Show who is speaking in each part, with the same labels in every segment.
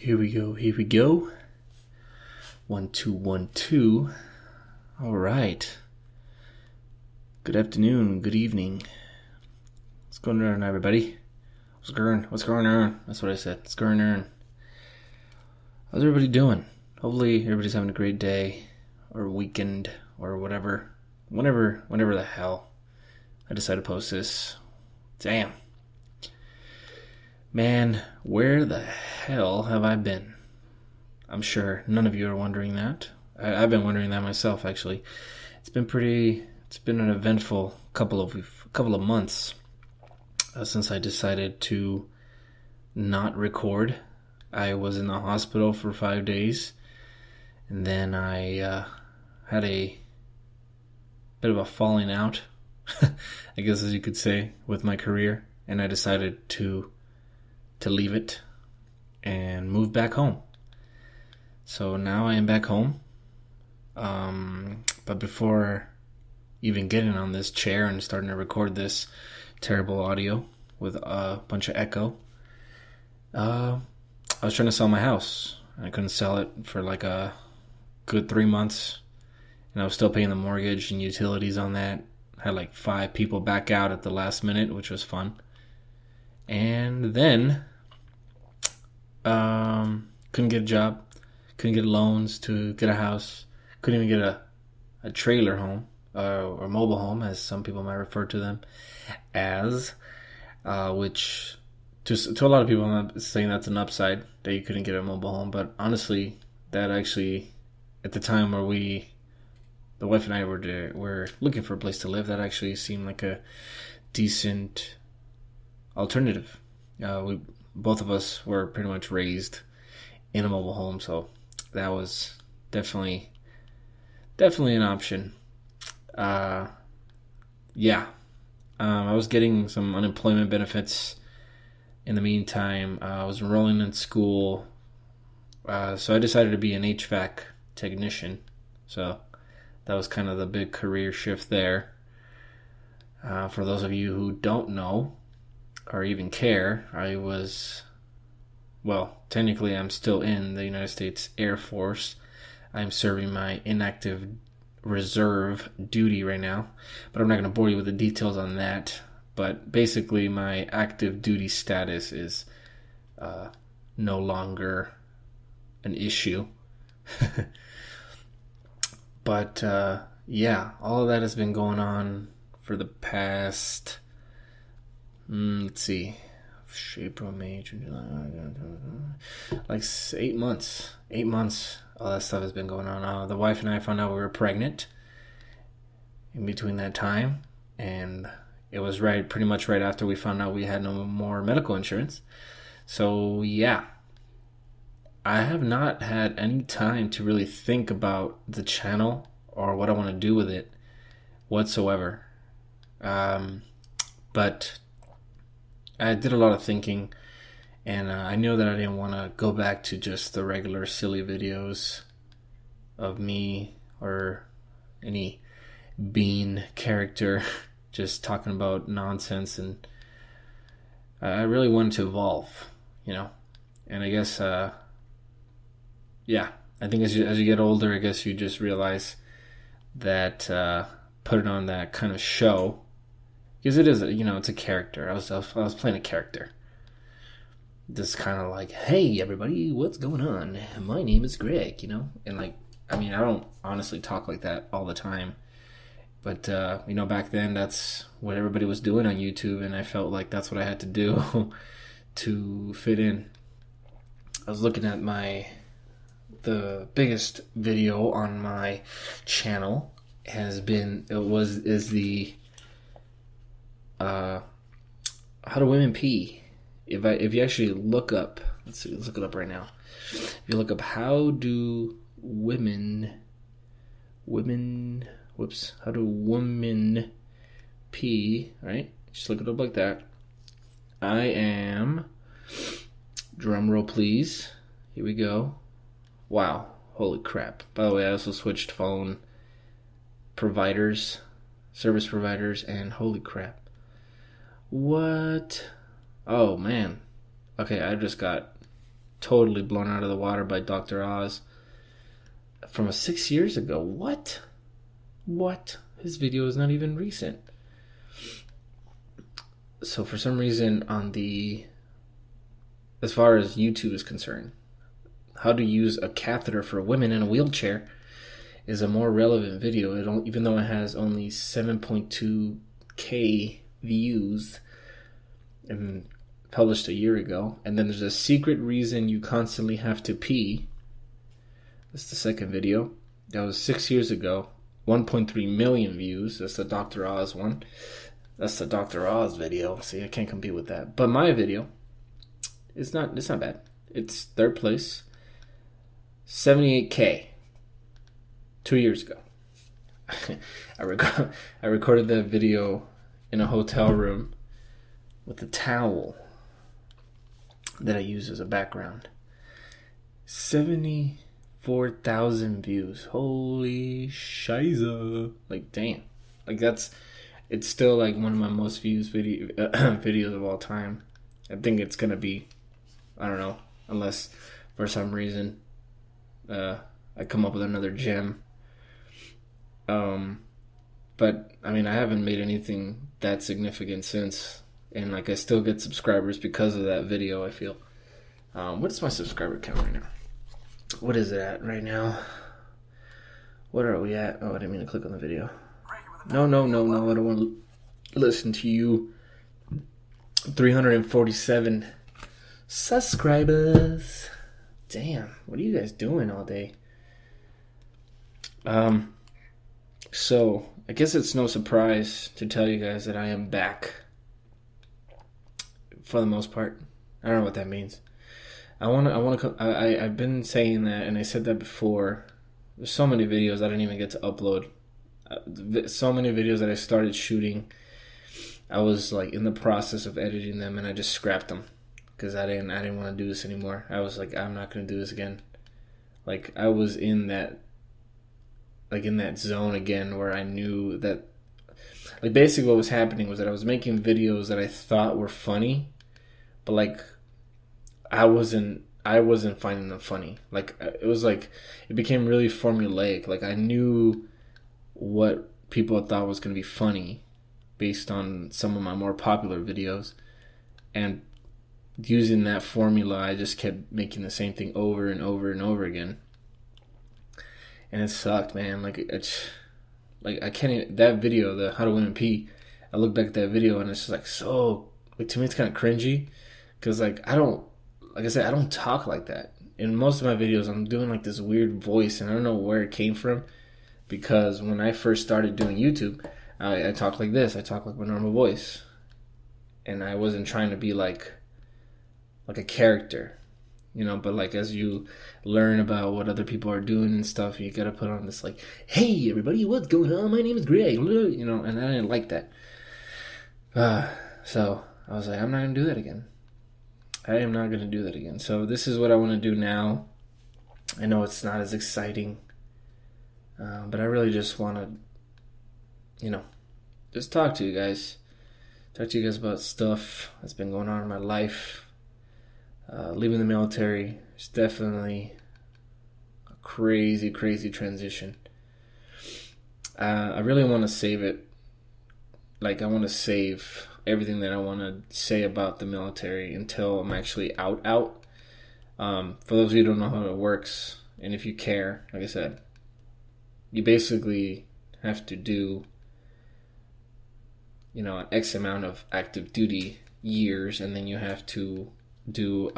Speaker 1: Here we go, here we go. 1, 2, 1, 2. All right. Good afternoon, good evening. What's going on, everybody? What's going on? That's what I said. What's going on? How's everybody doing? Hopefully everybody's having a great day or weekend or whatever. Whenever the hell I decide to post this. Damn. Man, where the hell have I been? I'm sure none of you are wondering that. I've been wondering that myself, actually. It's been an eventful couple of months since I decided to not record. I was in the hospital for 5 days, and then I had a bit of a falling out, I guess as you could say, with my career, and I decided to leave it and move back home. So now I am back home. But before even getting on this chair and starting to record this terrible audio with a bunch of echo, I was trying to sell my house. I couldn't sell it for like a good 3 months, and I was still paying the mortgage and utilities on that. I had like 5 people back out at the last minute, which was fun. And then couldn't get a job, couldn't get loans to get a house, couldn't even get a trailer home, or mobile home, as some people might refer to them as, which to a lot of people, I'm not saying that's an upside that you couldn't get a mobile home, but honestly, that actually, at the time where the wife and I were looking for a place to live, that actually seemed like a decent alternative. Both of us were pretty much raised in a mobile home, so that was definitely an option. I was getting some unemployment benefits in the meantime. I was enrolling in school, so I decided to be an HVAC technician. So that was kind of the big career shift there. For those of you who don't know or even care, technically I'm still in the United States Air Force. I'm serving my inactive reserve duty right now, but I'm not going to bore you with the details on that. But basically my active duty status is no longer an issue. But all of that has been going on for the past, let's see, April, May, June, July, like 8 months. 8 months, all that stuff has been going on. The wife and I found out we were pregnant in between that time, and it was pretty much right after we found out we had no more medical insurance. So yeah, I have not had any time to really think about the channel or what I want to do with it whatsoever. But I did a lot of thinking, and I knew that I didn't want to go back to just the regular silly videos of me or any bean character just talking about nonsense, and I really wanted to evolve, and I guess I think as you get older, I guess you just realize that putting on that kind of show, because it is, it's a character. I was playing a character. Just kind of like, hey everybody, what's going on? My name is Greg, and I don't honestly talk like that all the time, but back then that's what everybody was doing on YouTube, and I felt like that's what I had to do to fit in. I was looking at the biggest video on my channel is the how do women pee? If you actually look up, let's look it up right now. If you look up how do women pee, right? Just look it up like that. I am, drum roll please, here we go. Wow, holy crap. By the way, I also switched phone providers, service providers, and holy crap. What? Oh man. Okay, I just got totally blown out of the water by Dr. Oz from 6 years ago. What? His video is not even recent. So for some reason as far as YouTube is concerned, how to use a catheter for women in a wheelchair is a more relevant video. Even though it has only 7.2K views and published a year ago. And then there's a secret reason you constantly have to pee. That's the second video. That was 6 years ago. 1.3 million views. That's the Dr. Oz one. That's the Dr. Oz video. See, I can't compete with that. But my video, it's not bad. It's third place. 78K. 2 years ago. I recorded that video in a hotel room with a towel that I use as a background. 74,000 views. Holy shiza. Like, damn. Like, it's still like one of my most views videos of all time. I think it's gonna be, I don't know, unless for some reason I come up with another gem. But I mean, I haven't made anything that significant since, and like I still get subscribers because of that video. I feel. What's my subscriber count right now? What is it at right now? What are we at? Oh, I didn't mean to click on the video. No. I don't want to listen to you. 347 subscribers. Damn, what are you guys doing all day? So I guess it's no surprise to tell you guys that I am back. For the most part, I don't know what that means. I've been saying that, and I said that before. There's so many videos I didn't even get to upload. So many videos that I started shooting, I was like in the process of editing them, and I just scrapped them because I didn't want to do this anymore. I was like, I'm not gonna do this again. Like I was in that zone again where I knew that, like, basically what was happening was that I was making videos that I thought were funny, but like I wasn't finding them funny. Like it was like it became really formulaic. Like I knew what people thought was going to be funny based on some of my more popular videos, and using that formula, I just kept making the same thing over and over and over again, and it sucked, man. Like it's like I can't even, that video, the How to Women Pee, I look back at that video and it's just like, so like, to me it's kind of cringy because like I don't talk like that. In most of my videos I'm doing like this weird voice, and I don't know where it came from, because when I first started doing YouTube, I talked like this. I talked like my normal voice, and I wasn't trying to be like a character, you know. But like as you learn about what other people are doing and stuff, you gotta put on this like, hey everybody, what's going on? My name is Greg, you know. And I didn't like that. So I was like, I'm not gonna do that again. I am not gonna do that again. So this is what I want to do now. I know it's not as exciting, but I really just want to, you know, just talk to you guys. Talk to you guys about stuff that's been going on in my life. Leaving the military is definitely a crazy, crazy transition. I really want to save it. Like, I want to save everything that I want to say about the military until I'm actually out. For those of you who don't know how it works, and if you care, like I said, you basically have to do, you know, an X amount of active duty years, and then you have to do,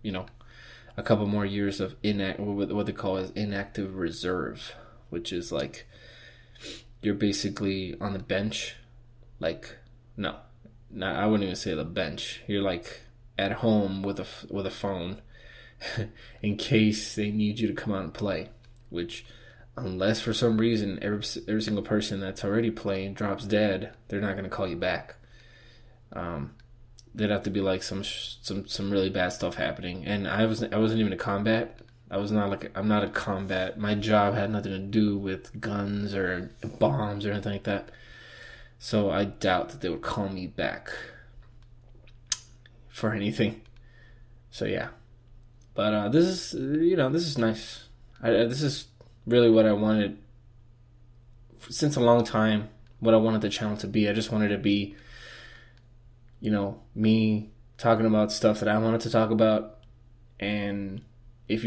Speaker 1: you know, a couple more years of what they call as inactive reserve, which is like you're basically on the bench. Like, no, I wouldn't even say the bench. You're like at home with a phone in case they need you to come out and play. Which, unless for some reason every single person that's already playing drops dead, they're not gonna call you back. There'd have to be like some really bad stuff happening. And I wasn't even a combat. I'm not a combat. My job had nothing to do with guns or bombs or anything like that. So I doubt that they would call me back for anything. So yeah, but this is this is nice. This is really what I wanted since a long time. What I wanted the channel to be. I just wanted to be, me talking about stuff that I wanted to talk about. And if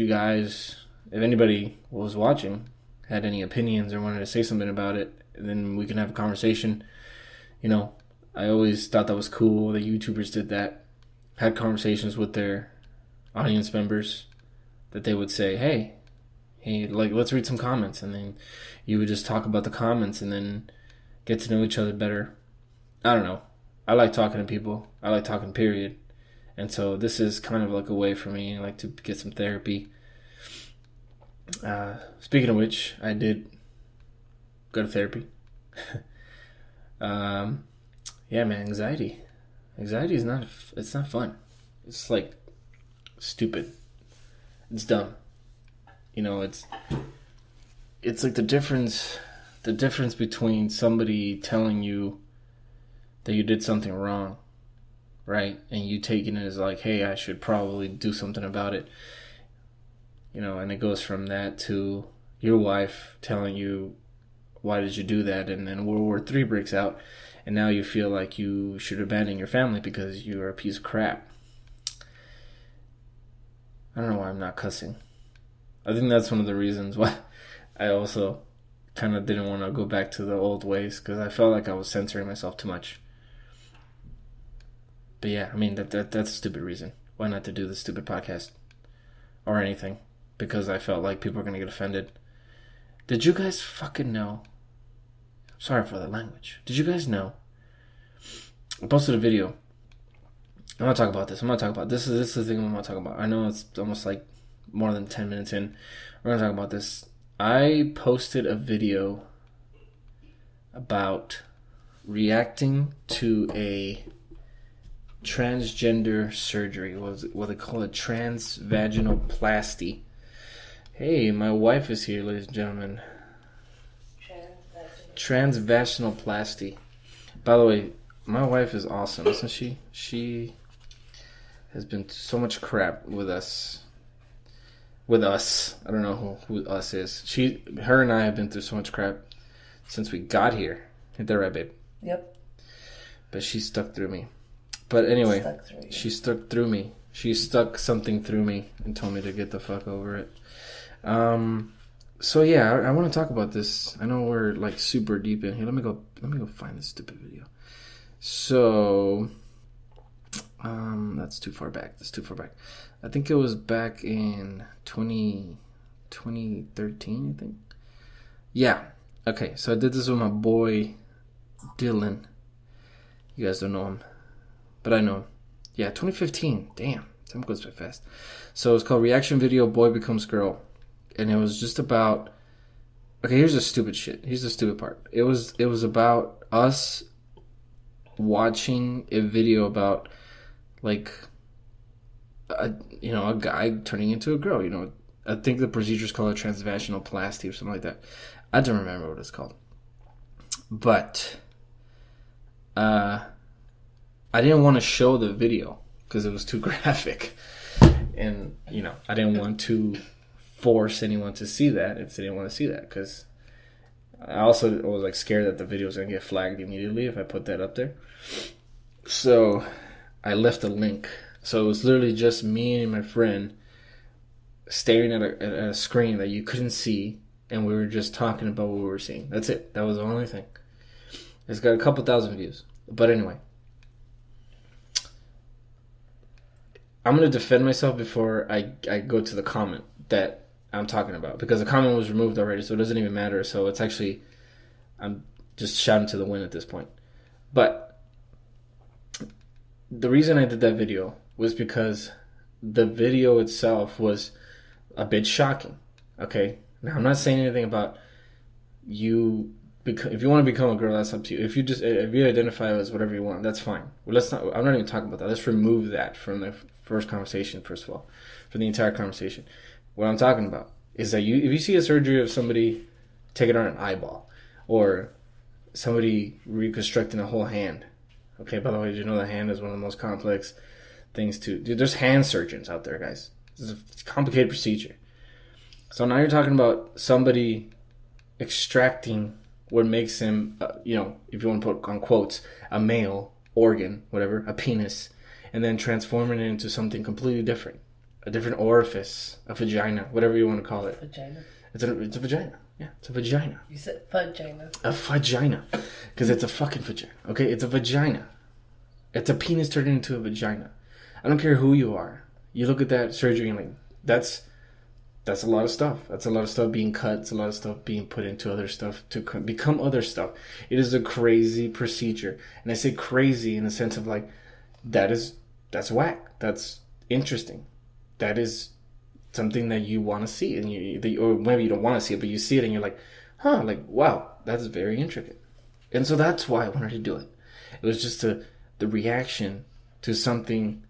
Speaker 1: anybody was watching, had any opinions or wanted to say something about it, then we can have a conversation. I always thought that was cool that YouTubers did that. Had conversations with their audience members that they would say, hey, like, let's read some comments. And then you would just talk about the comments and then get to know each other better. I don't know. I like talking to people. I like talking, period. And so this is kind of like a way for me, like, to get some therapy. Speaking of which, I did go to therapy. Yeah, man, anxiety. Anxiety is not fun. It's like stupid. It's dumb. It's like the difference between somebody telling you that you did something wrong, right? And you taking it as like, hey, I should probably do something about it. And it goes from that to your wife telling you, why did you do that? And then World War III breaks out, and now you feel like you should abandon your family because you're a piece of crap. I don't know why I'm not cussing. I think that's one of the reasons why I also kind of didn't want to go back to the old ways, because I felt like I was censoring myself too much. But yeah, I mean, that's a stupid reason. Why not to do this stupid podcast? Or anything. Because I felt like people were going to get offended. Did you guys fucking know? Sorry for the language. Did you guys know? I posted a video. I'm going to talk about this. This is the thing I'm going to talk about. I know it's almost like more than 10 minutes in. We're going to talk about this. I posted a video about reacting to a transgender surgery. What they call it, transvaginoplasty. Hey, my wife is here, ladies and gentlemen. Transvaginoplasty. By the way, my wife is awesome, isn't she? She has been so much crap with us. I don't know who us is. Her and I have been through so much crap since we got here. Ain't that right, babe?
Speaker 2: Yep.
Speaker 1: But she stuck through me. But anyway, she stuck through me. She stuck something through me and told me to get the fuck over it. So yeah, I want to talk about this. I know we're like super deep in here. Let me go find this stupid video. So, that's too far back. I think it was back in 2013, I think. Yeah. Okay, so I did this with my boy Dylan. You guys don't know him, but I know him. Yeah, 2015. Damn, time goes by fast. So it's called Reaction Video Boy Becomes Girl. And it was just about... Okay, here's the stupid shit. Here's the stupid part. It was about us watching a video about, like, a guy turning into a girl. I think the procedure's called a transvaginoplasty or something like that. I don't remember what it's called. But I didn't want to show the video because it was too graphic. And, I didn't want to force anyone to see that if they didn't want to see that, because I also was like scared that the video was going to get flagged immediately if I put that up there. So I left a link. So it was literally just me and my friend staring at a screen that you couldn't see, and we were just talking about what we were seeing. That's it. That was the only thing. It's got a couple thousand views. But anyway, I'm going to defend myself before I go to the comment that I'm talking about, because the comment was removed already, so it doesn't even matter. So it's actually, I'm just shouting to the wind at this point. But the reason I did that video was because the video itself was a bit shocking. Okay, now I'm not saying anything about you. If you want to become a girl, that's up to you. If you identify as whatever you want, that's fine. Well, I'm not even talking about that. Let's remove that from the first conversation. First of all, for the entire conversation. What I'm talking about is that if you see a surgery of somebody taking out an eyeball, or somebody reconstructing a whole hand. Okay, by the way, did you know the hand is one of the most complex things too. Dude, there's hand surgeons out there, guys. This is a complicated procedure. So now you're talking about somebody extracting what makes him, if you want to put on quotes, a male organ, whatever, a penis, and then transforming it into something completely different. A different orifice, a vagina, whatever you want to call it.
Speaker 2: Vagina.
Speaker 1: It's a vagina. Yeah, it's a vagina.
Speaker 2: You said vagina.
Speaker 1: A vagina. Because it's a fucking vagina. Okay, it's a vagina. It's a penis turned into a vagina. I don't care who you are. You look at that surgery and like, that's a lot of stuff. That's a lot of stuff being cut. It's a lot of stuff being put into other stuff to become other stuff. It is a crazy procedure. And I say crazy in the sense of like, that's whack. That's interesting. That is something that you want to see, and or maybe you don't want to see it, but you see it and you're like, like, wow, that's very intricate. And so that's why I wanted to do it. It was just the reaction to something,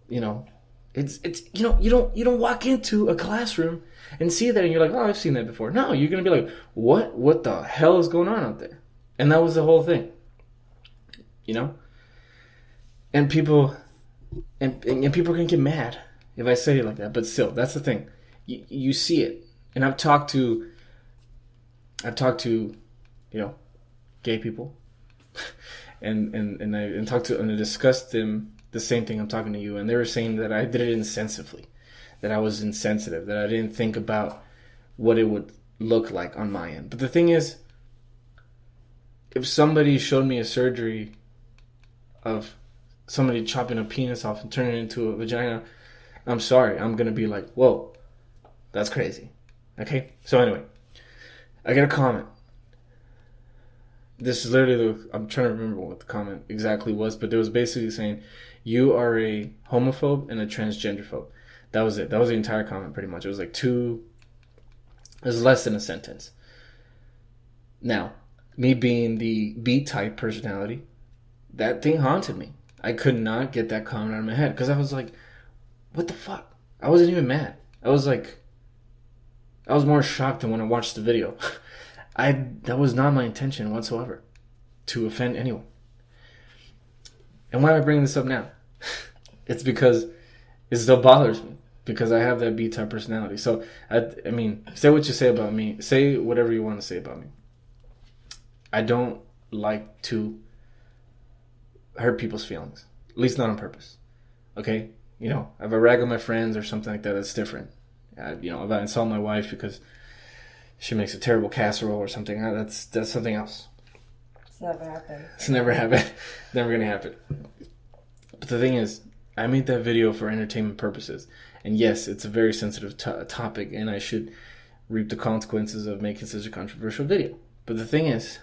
Speaker 1: it's you don't walk into a classroom and see that and you're like, oh, I've seen that before. No, you're gonna be like, what the hell is going on out there? And that was the whole thing, and people and people can get mad if I say it like that, but still, that's the thing. You see it, and I've talked to gay people, and I talked to and I discussed them the same thing I'm talking to you, and they were saying that I did it insensibly, that I was insensitive, that I didn't think about what it would look like on my end. But the thing is, if somebody showed me a surgery of somebody chopping a penis off and turning it into a vagina, I'm sorry, I'm going to be like, whoa, that's crazy. Okay? So anyway, I get a comment. This is literally I'm trying to remember what the comment exactly was, but it was basically saying, you are a homophobe and a transgenderphobe. That was it. That was the entire comment pretty much. It was like it was less than a sentence. Now, me being the B-type personality, that thing haunted me. I could not get that comment out of my head because I was like, what the fuck? I wasn't even mad. I was more shocked than when I watched the video. That was not my intention whatsoever, to offend anyone. And why am I bringing this up now? It's because it still bothers me, because I have that B-type personality. So, I mean, say what you say about me. Say whatever you want to say about me. I don't like to hurt people's feelings, at least not on purpose. Okay? If I rag on my friends or something like that, that's different. If I insult my wife because she makes a terrible casserole or something, that's something else.
Speaker 2: It's never happened.
Speaker 1: It's never happened. Never gonna happen. But the thing is, I made that video for entertainment purposes. And yes, it's a very sensitive topic, and I should reap the consequences of making such a controversial video. But the thing is,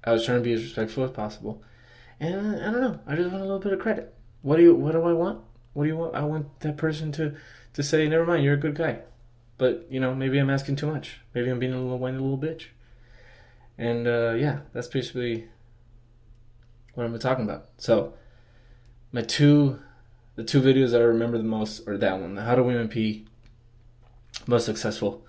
Speaker 1: I was trying to be as respectful as possible. And I don't know. I just want a little bit of credit. What do I want? What do you want? I want that person to say, never mind, you're a good guy. But, maybe I'm asking too much. Maybe I'm being a little whiny little bitch. And, that's basically what I'm talking about. So, the two videos that I remember the most are that one, the How to Women Pee, most successful,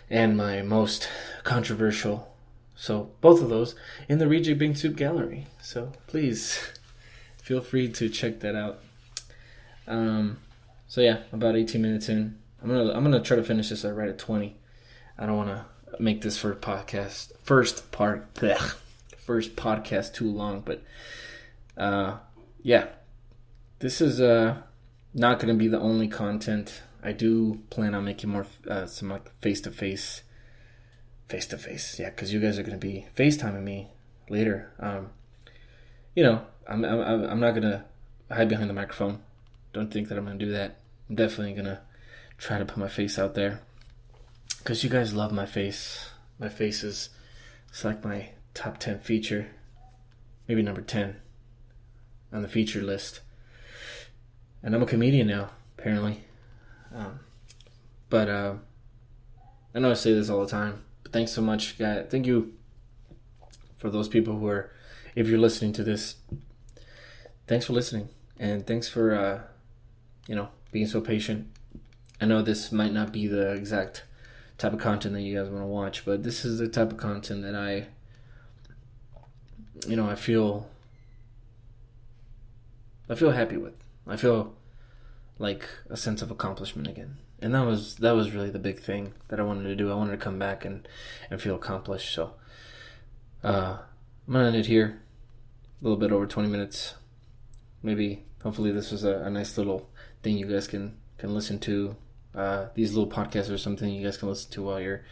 Speaker 1: and my most controversial. So, both of those in the Reject Bing Soup gallery. So, please, feel free to check that out. So yeah, about 18 minutes in. I'm gonna try to finish this right at 20. I don't want to make this first podcast too long, but this is not gonna be the only content. I do plan on making more some like face to face, yeah, because you guys are gonna be FaceTiming me later. I'm not gonna hide behind the microphone. Don't think that I'm going to do that. I'm definitely going to try to put my face out there, because you guys love my face. My face is, it's like my top 10 feature, maybe number 10 on the feature list. And I'm a comedian now, apparently. But I know I say this all the time, but thanks so much, guys. Thank you for those people who are, if you're listening to this, thanks for listening. And thanks for, being so patient. I know this might not be the exact type of content that you guys want to watch, but this is the type of content that I feel happy with. I feel like a sense of accomplishment again. And that was really the big thing that I wanted to do. I wanted to come back and feel accomplished. So I'm gonna end it here. A little bit over 20 minutes. Maybe hopefully this was a nice little thing you guys can listen to. These little podcasts are something you guys can listen to while you're,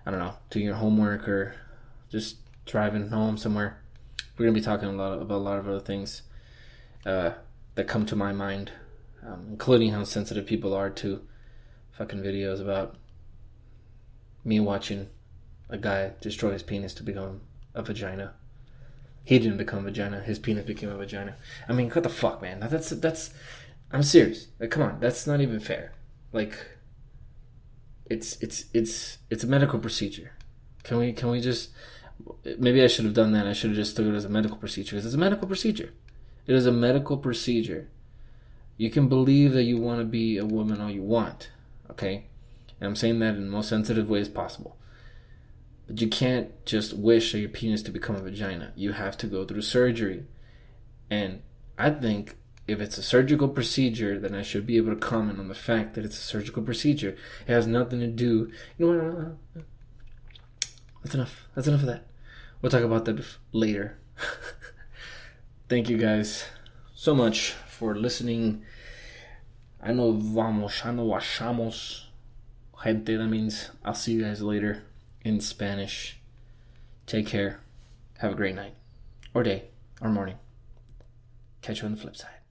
Speaker 1: I don't know, doing your homework or just driving home somewhere. We're gonna be talking about a lot of other things that come to my mind, including how sensitive people are to fucking videos about me watching a guy destroy his penis to become a vagina. He didn't become a vagina. His penis became a vagina. I mean, what the fuck, man? That's. I'm serious. Like, come on, that's not even fair. Like, it's a medical procedure. Can we just? Maybe I should have done that. I should have just took it as a medical procedure. Because it's a medical procedure. It is a medical procedure. You can believe that you want to be a woman all you want, okay? And I'm saying that in the most sensitive ways possible. But you can't just wish for your penis to become a vagina. You have to go through surgery. And I think if it's a surgical procedure, then I should be able to comment on the fact that it's a surgical procedure. It has nothing to do... You know what? That's enough. That's enough of that. We'll talk about that later. Thank you guys so much for listening. I know washamos. Gente, that means I'll see you guys later in Spanish. Take care. Have a great night. Or day. Or morning. Catch you on the flip side.